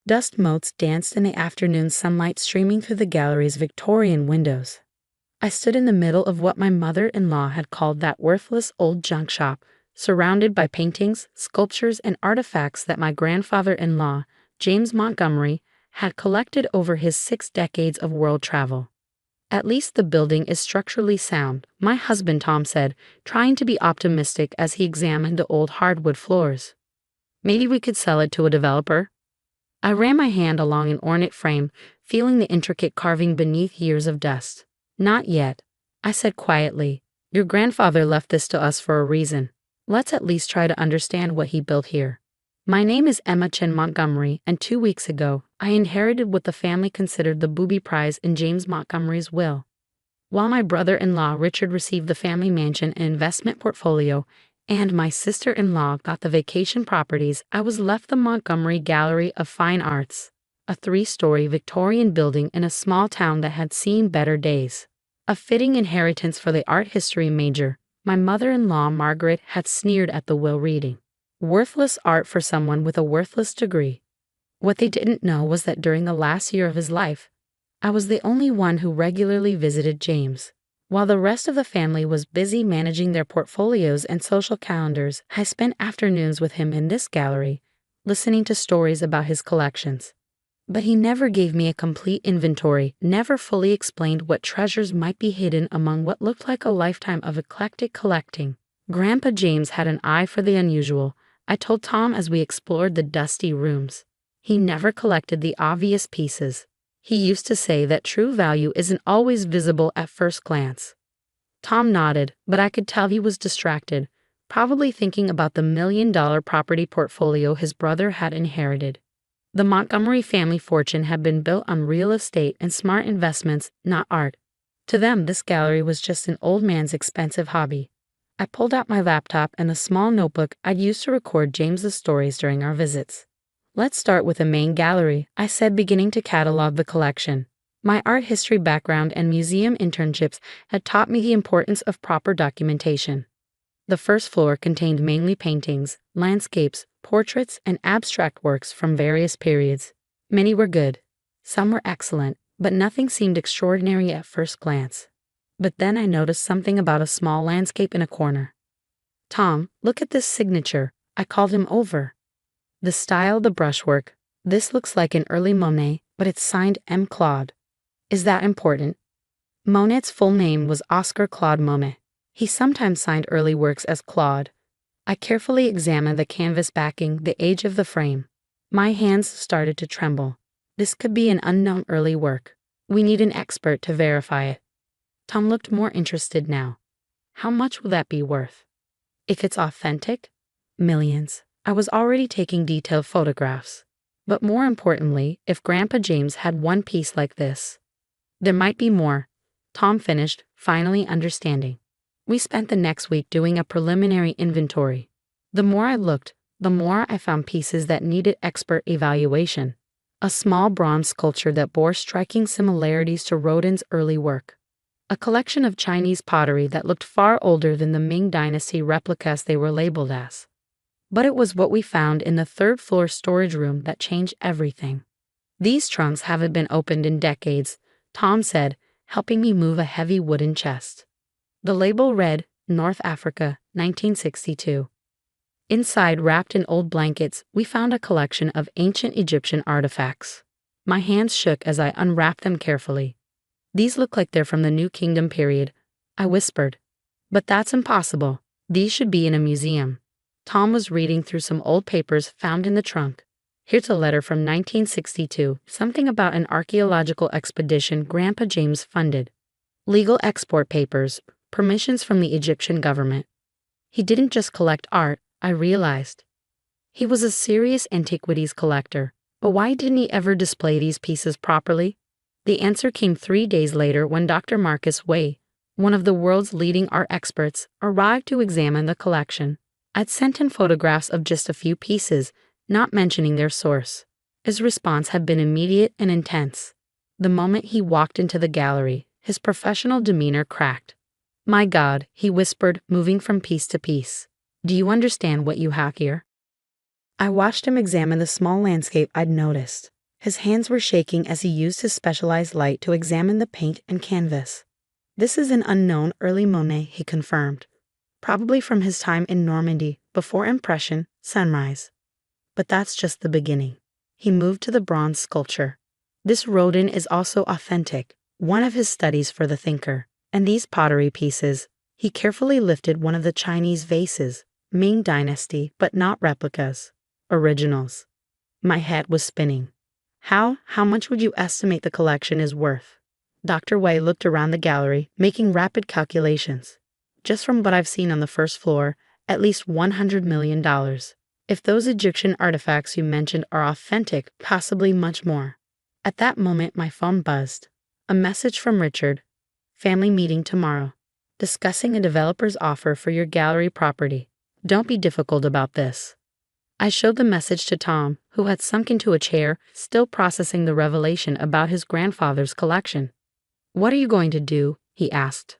Dust motes danced in the afternoon sunlight streaming through the gallery's Victorian windows. I stood in the middle of what my mother-in-law had called that worthless old junk shop, surrounded by paintings, sculptures, and artifacts that my grandfather-in-law, James Montgomery, had collected over his 6 decades of world travel. At least the building is structurally sound, my husband Tom said, trying to be optimistic as he examined the old hardwood floors. Maybe we could sell it to a developer? I ran my hand along an ornate frame, feeling the intricate carving beneath years of dust. Not yet, I said quietly. Your grandfather left this to us for a reason. Let's at least try to understand what he built here. My name is Emma Chen Montgomery, and 2 weeks ago, I inherited what the family considered the booby prize in James Montgomery's will. While my brother-in-law Richard received the family mansion and investment portfolio, and my sister-in-law got the vacation properties, I was left the Montgomery Gallery of Fine Arts, a 3-story Victorian building in a small town that had seen better days. A fitting inheritance for the art history major, my mother-in-law Margaret had sneered at the will, reading, "Worthless art for someone with a worthless degree." What they didn't know was that during the last year of his life, I was the only one who regularly visited James. While the rest of the family was busy managing their portfolios and social calendars, I spent afternoons with him in this gallery, listening to stories about his collections. But he never gave me a complete inventory, never fully explained what treasures might be hidden among what looked like a lifetime of eclectic collecting. Grandpa James had an eye for the unusual, I told Tom as we explored the dusty rooms. He never collected the obvious pieces. He used to say that true value isn't always visible at first glance. Tom nodded, but I could tell he was distracted, probably thinking about the $1 million property portfolio his brother had inherited. The Montgomery family fortune had been built on real estate and smart investments, not art. To them, this gallery was just an old man's expensive hobby. I pulled out my laptop and the small notebook I'd used to record James's stories during our visits. Let's start with the main gallery, I said, beginning to catalog the collection. My art history background and museum internships had taught me the importance of proper documentation. The first floor contained mainly paintings, landscapes, portraits, and abstract works from various periods. Many were good. Some were excellent, but nothing seemed extraordinary at first glance. But then I noticed something about a small landscape in a corner. "Tom, look at this signature," I called him over. "The style, the brushwork. This looks like an early Monet, but it's signed M. Claude. Is that important?" Monet's full name was Oscar Claude Monet. He sometimes signed early works as Claude. I carefully examined the canvas backing, the age of the frame. My hands started to tremble. This could be an unknown early work. We need an expert to verify it. Tom looked more interested now. "How much will that be worth?" "If it's authentic?" "Millions." I was already taking detailed photographs. But more importantly, if Grandpa James had one piece like this, there might be more, Tom finished, finally understanding. We spent the next week doing a preliminary inventory. The more I looked, the more I found pieces that needed expert evaluation. A small bronze sculpture that bore striking similarities to Rodin's early work. A collection of Chinese pottery that looked far older than the Ming Dynasty replicas they were labeled as. But it was what we found in the third-floor storage room that changed everything. "These trunks haven't been opened in decades," Tom said, helping me move a heavy wooden chest. The label read, "North Africa, 1962. Inside, wrapped in old blankets, we found a collection of ancient Egyptian artifacts. My hands shook as I unwrapped them carefully. "These look like they're from the New Kingdom period," I whispered. "But that's impossible. These should be in a museum." Tom was reading through some old papers found in the trunk. "Here's a letter from 1962, something about an archaeological expedition Grandpa James funded. Legal export papers, permissions from the Egyptian government." He didn't just collect art, I realized. He was a serious antiquities collector, but why didn't he ever display these pieces properly? The answer came 3 days later when Dr. Marcus Way, one of the world's leading art experts, arrived to examine the collection. I'd sent him photographs of just a few pieces, not mentioning their source. His response had been immediate and intense. The moment he walked into the gallery, his professional demeanor cracked. "My God," he whispered, moving from piece to piece. "Do you understand what you have here?" I watched him examine the small landscape I'd noticed. His hands were shaking as he used his specialized light to examine the paint and canvas. "This is an unknown early Monet," he confirmed. "Probably from his time in Normandy, before Impression, Sunrise. But that's just the beginning." He moved to the bronze sculpture. "This Rodin is also authentic, one of his studies for the thinker. And these pottery pieces," he carefully lifted one of the Chinese vases, "Ming Dynasty, but not replicas. Originals." My head was spinning. How much would you estimate the collection is worth?" Dr. Wei looked around the gallery, making rapid calculations. "Just from what I've seen on the first floor, at least $100 million. If those Egyptian artifacts you mentioned are authentic, possibly much more." At that moment, my phone buzzed. A message from Richard. "Family meeting tomorrow. Discussing a developer's offer for your gallery property. Don't be difficult about this." I showed the message to Tom, who had sunk into a chair, still processing the revelation about his grandfather's collection. "What are you going to do?" he asked.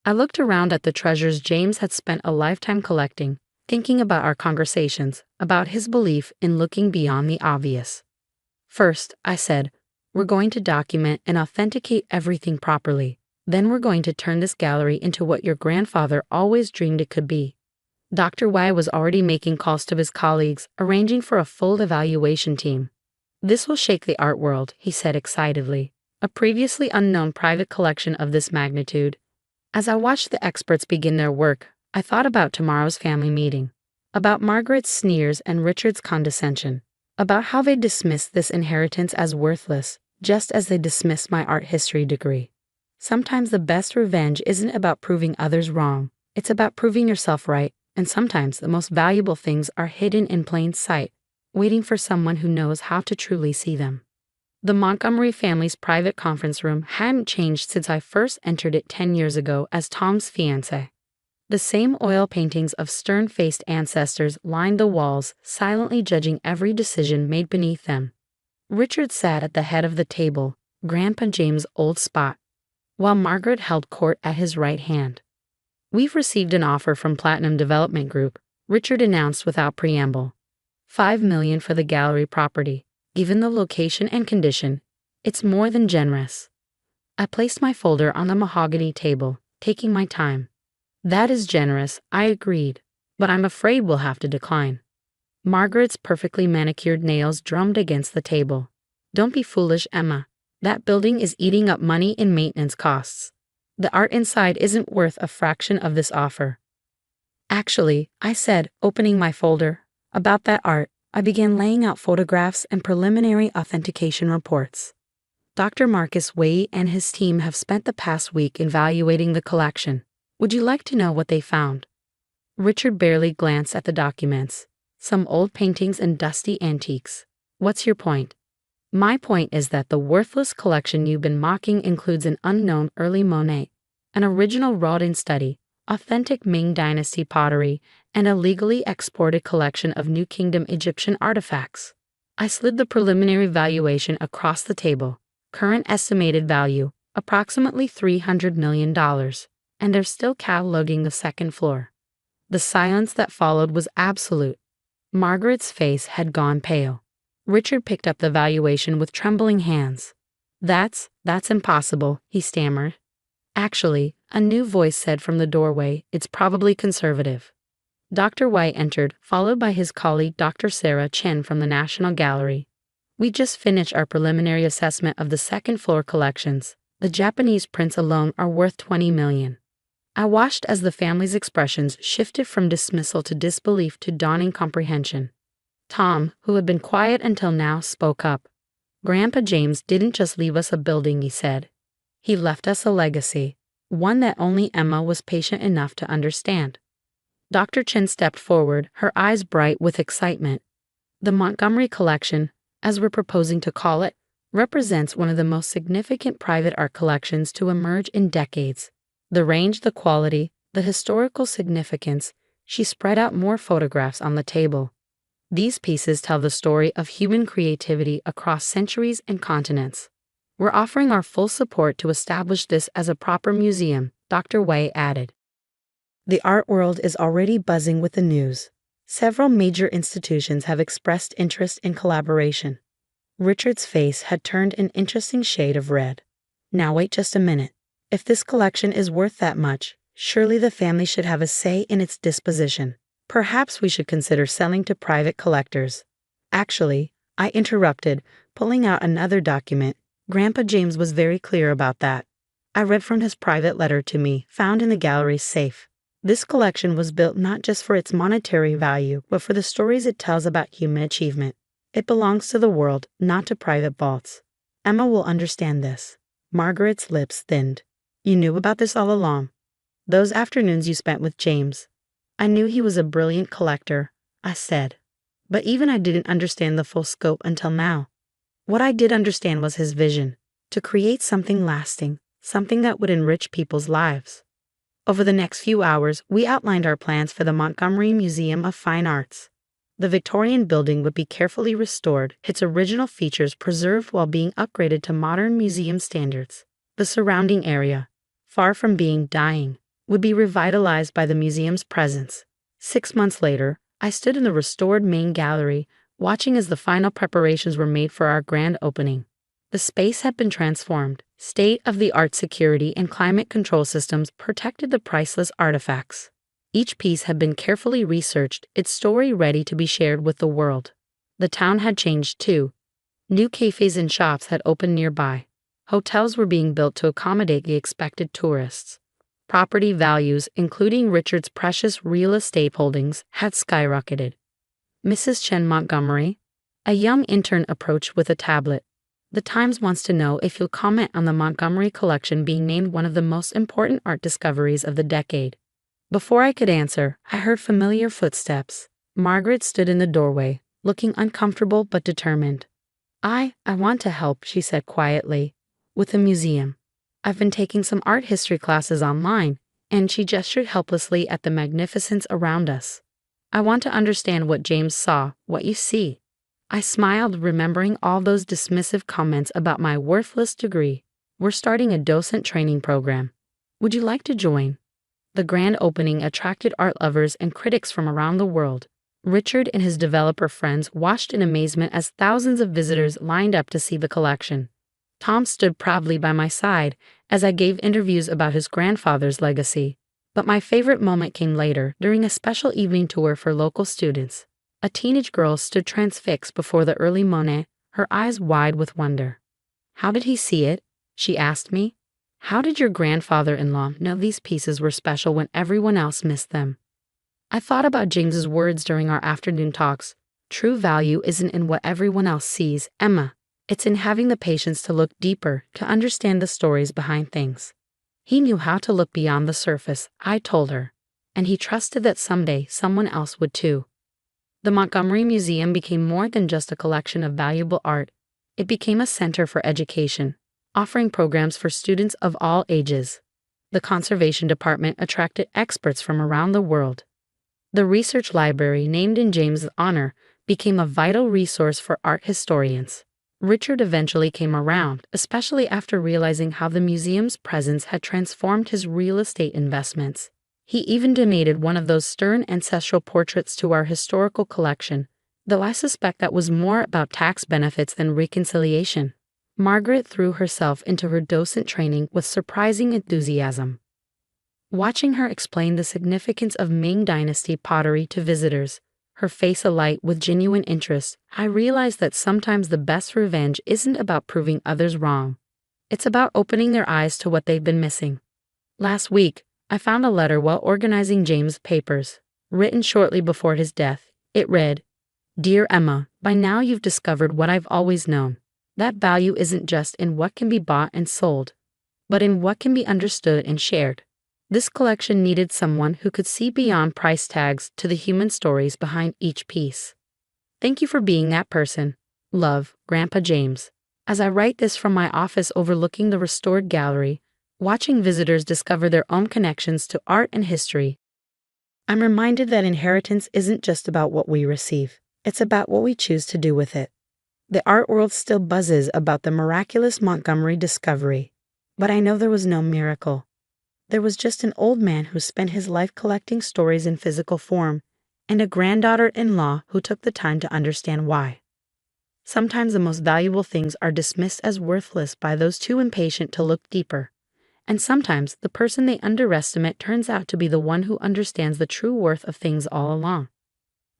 I looked around at the treasures James had spent a lifetime collecting, thinking about our conversations, about his belief in looking beyond the obvious. "First," I said, "we're going to document and authenticate everything properly. Then we're going to turn this gallery into what your grandfather always dreamed it could be." Dr. Y was already making calls to his colleagues, arranging for a full evaluation team. "This will shake the art world," he said excitedly. "A previously unknown private collection of this magnitude." As I watched the experts begin their work, I thought about tomorrow's family meeting, about Margaret's sneers and Richard's condescension, about how they dismissed this inheritance as worthless, just as they dismissed my art history degree. Sometimes the best revenge isn't about proving others wrong, it's about proving yourself right. And sometimes the most valuable things are hidden in plain sight, waiting for someone who knows how to truly see them. The Montgomery family's private conference room hadn't changed since I first entered it 10 years ago as Tom's fiancé. The same oil paintings of stern-faced ancestors lined the walls, silently judging every decision made beneath them. Richard sat at the head of the table, Grandpa James' old spot, while Margaret held court at his right hand. "We've received an offer from Platinum Development Group," Richard announced without preamble. $5 million for the gallery property. Given the location and condition, it's more than generous." I placed my folder on the mahogany table, taking my time. "That is generous," I agreed, "but I'm afraid we'll have to decline." Margaret's perfectly manicured nails drummed against the table. "Don't be foolish, Emma. That building is eating up money in maintenance costs. The art inside isn't worth a fraction of this offer." "Actually," I said, opening my folder, "about that art, I began laying out photographs and preliminary authentication reports. Dr. Marcus Wei and his team have spent the past week evaluating the collection. Would you like to know what they found?" Richard barely glanced at the documents. "Some old paintings and dusty antiques. What's your point?" "My point is that the worthless collection you've been mocking includes an unknown early Monet, an original Rodin study, authentic Ming Dynasty pottery, and a legally exported collection of New Kingdom Egyptian artifacts." I slid the preliminary valuation across the table. "Current estimated value, approximately $300 million, and they're still cataloging the second floor." The silence that followed was absolute. Margaret's face had gone pale. Richard picked up the valuation with trembling hands. That's impossible," he stammered. "Actually," a new voice said from the doorway, "it's probably conservative." Dr. White entered, followed by his colleague Dr. Sarah Chen from the National Gallery. "We just finished our preliminary assessment of the second floor collections. The Japanese prints alone are worth $20 million. I watched as the family's expressions shifted from dismissal to disbelief to dawning comprehension. Tom, who had been quiet until now, spoke up. "Grandpa James didn't just leave us a building," he said. "He left us a legacy, one that only Emma was patient enough to understand." Dr. Chen stepped forward, her eyes bright with excitement. "The Montgomery Collection, as we're proposing to call it, represents one of the most significant private art collections to emerge in decades. The range, the quality, the historical significance." She spread out more photographs on the table. "These pieces tell the story of human creativity across centuries and continents. We're offering our full support to establish this as a proper museum," Dr. Wei added. The art world is already buzzing with the news. Several major institutions have expressed interest in collaboration. Richard's face had turned an interesting shade of red. Now wait just a minute. If this collection is worth that much, surely the family should have a say in its disposition. Perhaps we should consider selling to private collectors. Actually, I interrupted, pulling out another document. Grandpa James was very clear about that. I read from his private letter to me, found in the gallery's safe. This collection was built not just for its monetary value, but for the stories it tells about human achievement. It belongs to the world, not to private vaults. Emma will understand this. Margaret's lips thinned. You knew about this all along. Those afternoons you spent with James. I knew he was a brilliant collector, I said. But even I didn't understand the full scope until now. What I did understand was his vision, to create something lasting, something that would enrich people's lives. Over the next few hours, we outlined our plans for the Montgomery Museum of Fine Arts. The Victorian building would be carefully restored, its original features preserved while being upgraded to modern museum standards. The surrounding area, far from being dying, would be revitalized by the museum's presence. 6 months later, I stood in the restored main gallery, watching as the final preparations were made for our grand opening. The space had been transformed. State-of-the-art security and climate control systems protected the priceless artifacts. Each piece had been carefully researched, its story ready to be shared with the world. The town had changed too. New cafes and shops had opened nearby. Hotels were being built to accommodate the expected tourists. Property values, including Richard's precious real estate holdings, had skyrocketed. Mrs. Chen Montgomery, a young intern, approached with a tablet. The Times wants to know if you'll comment on the Montgomery collection being named one of the most important art discoveries of the decade. Before I could answer, I heard familiar footsteps. Margaret stood in the doorway, looking uncomfortable but determined. I want to help, she said quietly. With the museum. I've been taking some art history classes online, and she gestured helplessly at the magnificence around us. I want to understand what James saw, what you see. I smiled, remembering all those dismissive comments about my worthless degree. We're starting a docent training program. Would you like to join? The grand opening attracted art lovers and critics from around the world. Richard and his developer friends watched in amazement as thousands of visitors lined up to see the collection. Tom stood proudly by my side as I gave interviews about his grandfather's legacy. But my favorite moment came later, during a special evening tour for local students. A teenage girl stood transfixed before the early Monet, her eyes wide with wonder. How did he see it? She asked me. How did your grandfather-in-law know these pieces were special when everyone else missed them? I thought about James's words during our afternoon talks. True value isn't in what everyone else sees, Emma. It's in having the patience to look deeper, to understand the stories behind things. He knew how to look beyond the surface, I told her, and he trusted that someday someone else would too. The Montgomery Museum became more than just a collection of valuable art. It became a center for education, offering programs for students of all ages. The conservation department attracted experts from around the world. The research library, named in James's honor, became a vital resource for art historians. Richard eventually came around, especially after realizing how the museum's presence had transformed his real estate investments. He even donated one of those stern ancestral portraits to our historical collection, though I suspect that was more about tax benefits than reconciliation. Margaret threw herself into her docent training with surprising enthusiasm. Watching her explain the significance of Ming Dynasty pottery to visitors, her face alight with genuine interest, I realized that sometimes the best revenge isn't about proving others wrong. It's about opening their eyes to what they've been missing. Last week, I found a letter while organizing James' papers. Written shortly before his death, it read, "Dear Emma, by now you've discovered what I've always known. That value isn't just in what can be bought and sold, but in what can be understood and shared. This collection needed someone who could see beyond price tags to the human stories behind each piece. Thank you for being that person. Love, Grandpa James." As I write this from my office overlooking the restored gallery, watching visitors discover their own connections to art and history, I'm reminded that inheritance isn't just about what we receive. It's about what we choose to do with it. The art world still buzzes about the miraculous Montgomery discovery, but I know there was no miracle. There was just an old man who spent his life collecting stories in physical form, and a granddaughter-in-law who took the time to understand why. Sometimes the most valuable things are dismissed as worthless by those too impatient to look deeper. And sometimes the person they underestimate turns out to be the one who understands the true worth of things all along.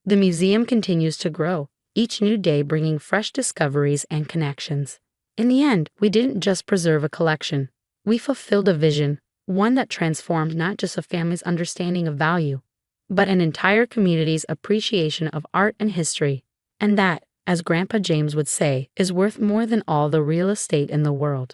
The museum continues to grow, each new day bringing fresh discoveries and connections. In the end, we didn't just preserve a collection. We fulfilled a vision, one that transformed not just a family's understanding of value, but an entire community's appreciation of art and history. And that, as Grandpa James would say, is worth more than all the real estate in the world.